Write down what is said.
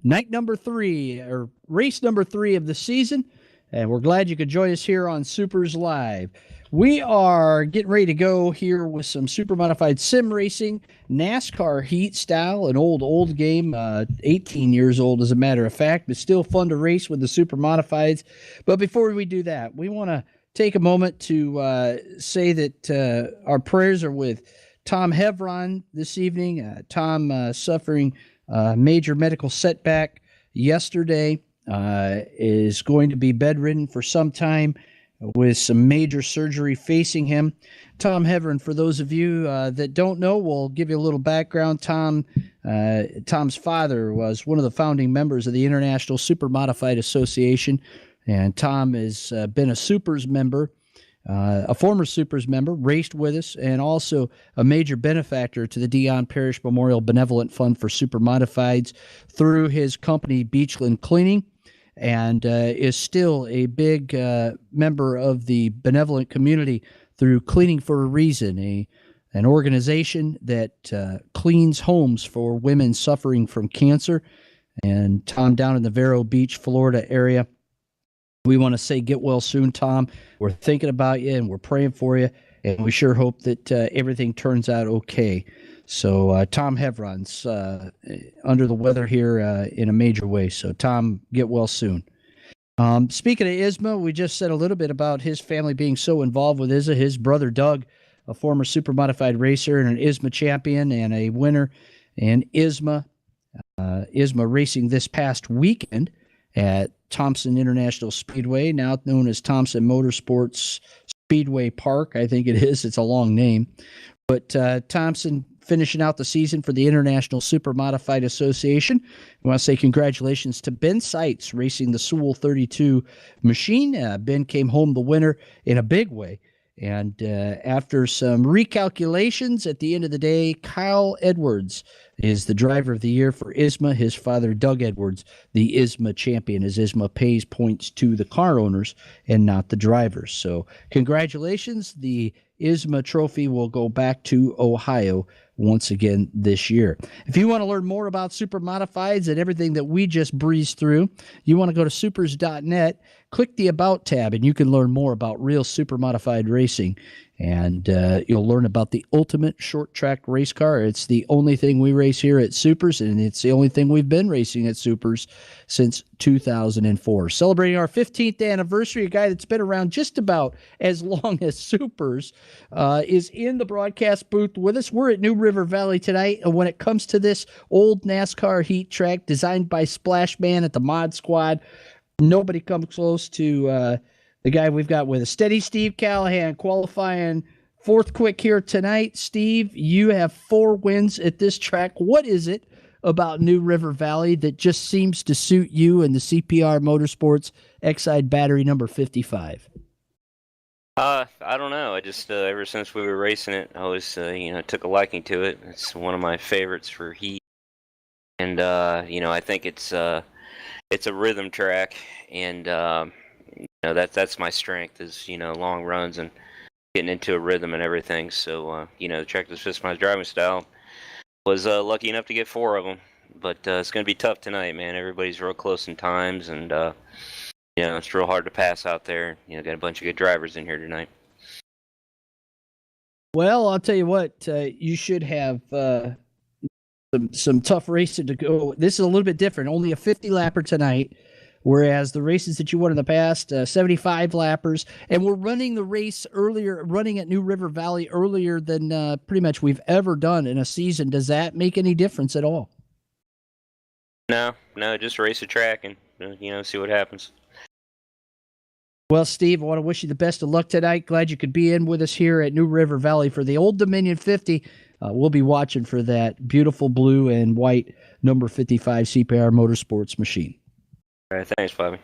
night number 3, or race number 3 of the season, and we're glad you could join us here on SUPRS Live. We are getting ready to go here with some Supermodified sim racing, NASCAR Heat style, an old game, 18 years old as a matter of fact, but still fun to race with the Supermodifieds. But before we do that, we want to take a moment to say that our prayers are with Tom Heveron this evening. Tom suffering a major medical setback yesterday, is going to be bedridden for some time with some major surgery facing him. Tom Heveron, for those of you that don't know, we'll give you a little background. Tom's father was one of the founding members of the International Supermodified Association, and Tom has been a SUPRS member, a former SUPRS member, raced with us, and also a major benefactor to the Dion Parish Memorial Benevolent Fund for Supermodifieds through his company Beachland Cleaning, and is still a big member of the benevolent community through Cleaning for a Reason, an organization that cleans homes for women suffering from cancer. And Tom, down in the Vero Beach, Florida area, we want to say get well soon, Tom. We're thinking about you and we're praying for you, and we sure hope that everything turns out okay. So Tom Heveron's under the weather here in a major way. So Tom, get well soon. Speaking of ISMA, we just said a little bit about his family being so involved with ISMA. His brother Doug, a former Supermodified racer and an ISMA champion and a winner in ISMA racing this past weekend at Thompson International Speedway, now known as Thompson Motorsports Speedway Park. I think it is. It's a long name. But Thompson finishing out the season for the International Supermodified Association. I want to say congratulations to Ben Seitz racing the Sewell 32 machine. Ben came home the winner in a big way. And after some recalculations at the end of the day, Kyle Edwards is the driver of the year for ISMA. His father, Doug Edwards, the ISMA champion, as ISMA pays points to the car owners and not the drivers. So congratulations. The ISMA trophy will go back to Ohio once again this year. If you want to learn more about Supermodifieds and everything that we just breezed through, you want to go to supers.net, click the About tab, and you can learn more about real Supermodified racing. And you'll learn about the ultimate short track race car. It's the only thing we race here at SUPRS, and it's the only thing we've been racing at SUPRS since 2004. Celebrating our 15th anniversary, a guy that's been around just about as long as SUPRS is in the broadcast booth with us. We're at New River Valley tonight, and when it comes to this old NASCAR Heat track designed by Splash Man at the Mod Squad, nobody comes close to the guy we've got with us. Steady Steve Callahan, qualifying fourth quick here tonight. Steve, you have 4 wins at this track. What is it about New River Valley that just seems to suit you and the CPR Motorsports Exide battery number 55? I don't know. I just ever since we were racing it, I always took a liking to it. It's one of my favorites for Heat, and I think it's a rhythm track, and that's my strength is long runs and getting into a rhythm and everything. So the track that fits my driving style. Was lucky enough to get 4 of them, but it's going to be tough tonight, man. Everybody's real close in times, and it's real hard to pass out there. Got a bunch of good drivers in here tonight. Well, I'll tell you what, you should have some tough racing to go. This is a little bit different. Only a 50-lapper tonight, whereas the races that you won in the past, 75 lappers, and we're running the race earlier, running at New River Valley earlier than pretty much we've ever done in a season. Does that make any difference at all? No, just race the track and see what happens. Well, Steve, I want to wish you the best of luck tonight. Glad you could be in with us here at New River Valley for the Old Dominion 50. We'll be watching for that beautiful blue and white number 55 CPR Motorsports machine. All right, thanks, Bobby.